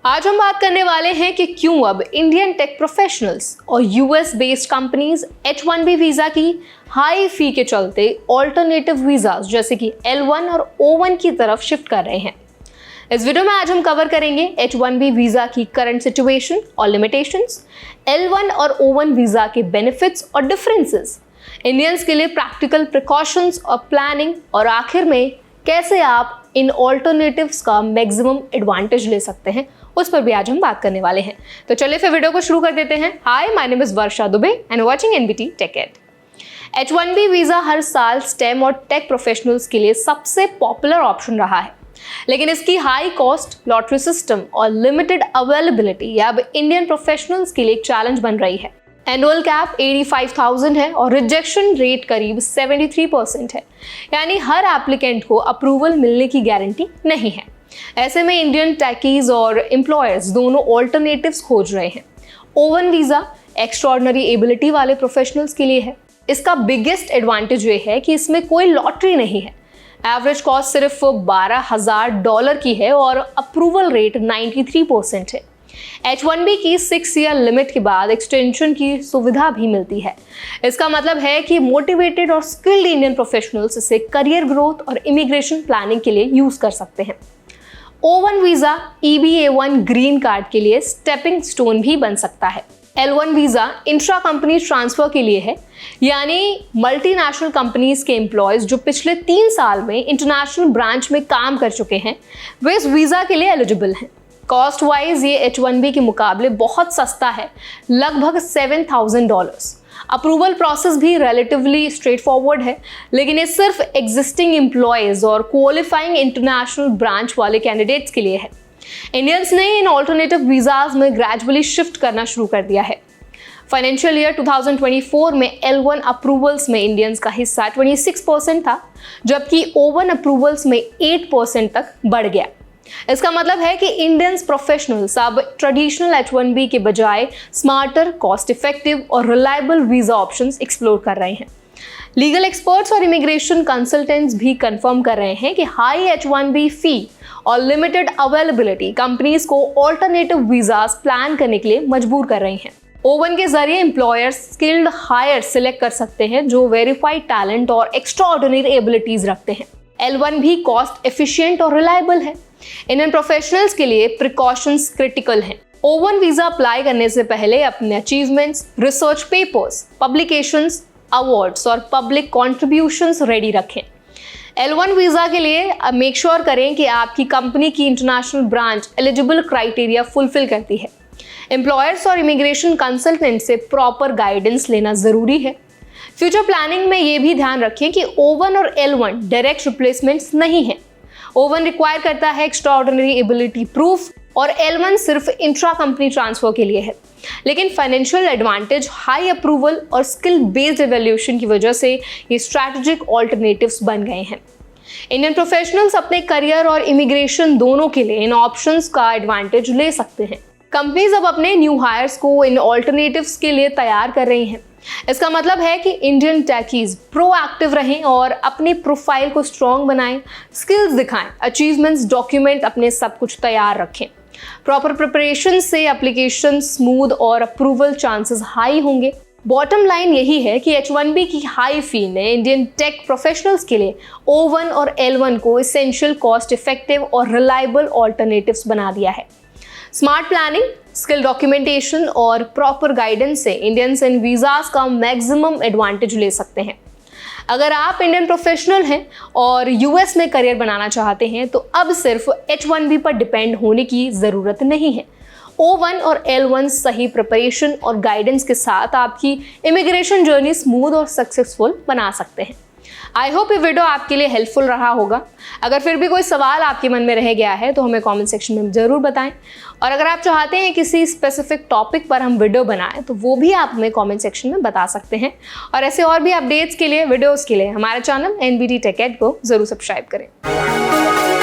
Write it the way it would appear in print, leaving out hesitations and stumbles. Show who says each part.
Speaker 1: आज हम बात करने वाले हैं कि क्यों अब इंडियन टेक प्रोफेशनल्स और US based companies H1B visa की हाई फी के चलते ऑल्टरनेटिव वीजास जैसे कि L1 और O1 की तरफ शिफ्ट कर रहे हैं। इस वीडियो में आज हम कवर करेंगे H1B वीजा की करंट सिचुएशन और लिमिटेशंस, L1 और O1 वीजा के बेनिफिट्स और डिफरेंसेस, इंडियंस के लिए प्रैक्टिकल प्रिकॉशंस और प्लानिंग, और आखिर में कैसे आप इन ऑल्टरनेटिव्स का मैक्सिमम एडवांटेज ले सकते हैं, उस पर भी आज हम बात करने वाले हैं। तो चलिए फिर वीडियो को शुरू कर देते हैं। Hi, my name is Varsha Dubey and watching NBT tech ed. H1B visa हर साल स्टेम और टेक प्रोफेशनल्स के लिए सबसे पॉपुलर ऑप्शन रहा है, लेकिन इसकी हाई कॉस्ट, लॉटरी सिस्टम और लिमिटेड अवेलेबिलिटी अब इंडियन प्रोफेशनल्स के लिए एक चैलेंज बन रही है। एनुअल कैप 85,000 है और रिजेक्शन रेट करीब 73% है, यानी हर एप्लीकेंट को अप्रूवल मिलने की गारंटी नहीं है। ऐसे में इंडियन टेकीज और एम्प्लॉयर्स दोनों ऑल्टरनेटिव्स खोज रहे हैं। O1 वीजा एक्स्ट्रॉर्डिनरी एबिलिटी वाले प्रोफेशनल्स के लिए है। इसका बिगेस्ट एडवांटेज ये है कि इसमें कोई लॉटरी नहीं है। एवरेज कॉस्ट सिर्फ $12,000 की है और अप्रूवल रेट 93% है। H1B की 6 ईयर लिमिट के बाद एक्सटेंशन की सुविधा भी मिलती है। इसका मतलब है कि मोटिवेटेड और स्किल्ड इंडियन प्रोफेशनल्स इसे करियर ग्रोथ और इमिग्रेशन प्लानिंग के लिए यूज कर सकते हैं। O1 visa EB-A1 green card के लिए स्टेपिंग स्टोन भी बन सकता है। L1 visa intra company transfer के लिए है, यानी मल्टीनेशनल कंपनीज के एम्प्लॉयज जो पिछले 3 साल में इंटरनेशनल ब्रांच में काम कर चुके हैं, वे इस वीजा के लिए एलिजिबल हैं। कॉस्ट वाइज ये H1B के मुकाबले बहुत सस्ता है, लगभग $7,000। अप्रूवल प्रोसेस भी रिलेटिवली स्ट्रेट फॉरवर्ड है, लेकिन ये सिर्फ एग्जिस्टिंग एम्प्लॉयज और क्वालिफाइंग इंटरनेशनल ब्रांच वाले कैंडिडेट्स के लिए है। इंडियंस ने इन ऑल्टरनेटिव वीजाज में ग्रेजुअली शिफ्ट करना शुरू कर दिया है। फाइनेंशियल ईयर 2024 में L1 अप्रूवल्स में इंडियंस का हिस्सा 26% था, जबकि O1 अप्रूवल्स में 8% तक बढ़ गया। इसका मतलब है कि इंडियंस प्रोफेशनल्स अब ट्रेडिशनल H1B के बजाय स्मार्टर, कॉस्ट इफेक्टिव और रिलायबल वीजा ऑप्शंस एक्सप्लोर कर रहे हैं। लीगल एक्सपर्ट्स और इमिग्रेशन कंसल्टेंट्स भी कंफर्म कर रहे हैं कि हाई H1B फी और लिमिटेड अवेलेबिलिटी कंपनीज को ऑल्टरनेटिव वीजास प्लान करने के लिए मजबूर कर रही हैं। O1 के जरिए एम्प्लॉयर्स स्किल्ड हायर सिलेक्ट कर सकते हैं जो वेरीफाइड टैलेंट और एक्स्ट्राऑर्डिनरी एबिलिटीज रखते हैं। L1 भी कॉस्ट एफिशिएंट और रिलायबल है। इंडियन प्रोफेशनल्स के लिए प्रिकॉशंस क्रिटिकल हैं। O1 वीजा अप्लाई करने से पहले अपने achievements, research papers, publications, awards और पब्लिक कॉन्ट्रीब्यूशंस रेडी रखें। L1 वीजा के लिए मेक श्योर करें कि आपकी कंपनी की international branch eligible criteria fulfil करती है। एम्प्लॉयर्स और इमिग्रेशन कंसल्टेंट से प्रॉपर गाइडेंस लेना जरूरी है। फ्यूचर प्लानिंग में ये भी ध्यान रखें कि O1 और L1 डायरेक्ट रिप्लेसमेंट्स नहीं है। O1 रिक्वायर करता है एक्स्ट्राऑर्डिनरी एबिलिटी प्रूफ और L1 सिर्फ इंट्रा कंपनी ट्रांसफर के लिए है, लेकिन फाइनेंशियल एडवांटेज, हाई अप्रूवल और स्किल बेस्ड एवैल्यूएशन की वजह से ये स्ट्रैटेजिक ऑल्टरनेटिव्स बन गए हैं। इंडियन प्रोफेशनल्स अपने करियर और इमिग्रेशन दोनों के लिए इन ऑप्शंस का एडवांटेज ले सकते हैं। कंपनीज अब अपने न्यू हायर्स को इन ऑल्टरनेटिव्स के लिए तैयार कर रही हैं। इसका मतलब है कि इंडियन टेकीज प्रोएक्टिव रहें और अपनी प्रोफाइल को स्ट्रॉन्ग बनाएं, स्किल्स दिखाएं, अचीवमेंट्स डॉक्यूमेंट, अपने सब कुछ तैयार रखें। प्रॉपर प्रिपरेशन से एप्लीकेशन स्मूथ और अप्रूवल चांसेस हाई होंगे। बॉटम लाइन यही है कि H1B की हाई फी ने इंडियन टेक प्रोफेशनल्स के लिए O1 और L1 को एसेंशियल, कॉस्ट इफेक्टिव और रिलायबल ऑल्टरनेटिव्स बना दिया है। स्मार्ट प्लानिंग, स्किल डॉक्यूमेंटेशन और प्रॉपर गाइडेंस से इंडियंस इन वीजास का मैक्सिमम एडवांटेज ले सकते हैं। अगर आप इंडियन प्रोफेशनल हैं और यूएस में करियर बनाना चाहते हैं तो अब सिर्फ H1B पर डिपेंड होने की ज़रूरत नहीं है। O1 और L1 सही प्रिपरेशन और गाइडेंस के साथ आपकी इमिग्रेशन जर्नी स्मूथ और सक्सेसफुल बना सकते हैं। आई होप ये वीडियो आपके लिए हेल्पफुल रहा होगा। अगर फिर भी कोई सवाल आपके मन में रह गया है तो हमें कमेंट सेक्शन में ज़रूर बताएं, और अगर आप चाहते हैं किसी स्पेसिफिक टॉपिक पर हम वीडियो बनाएं तो वो भी आप हमें कमेंट सेक्शन में बता सकते हैं। और ऐसे और भी अपडेट्स के लिए, वीडियोज़ के लिए हमारे चैनल NBT Tech Ed को ज़रूर सब्सक्राइब करें।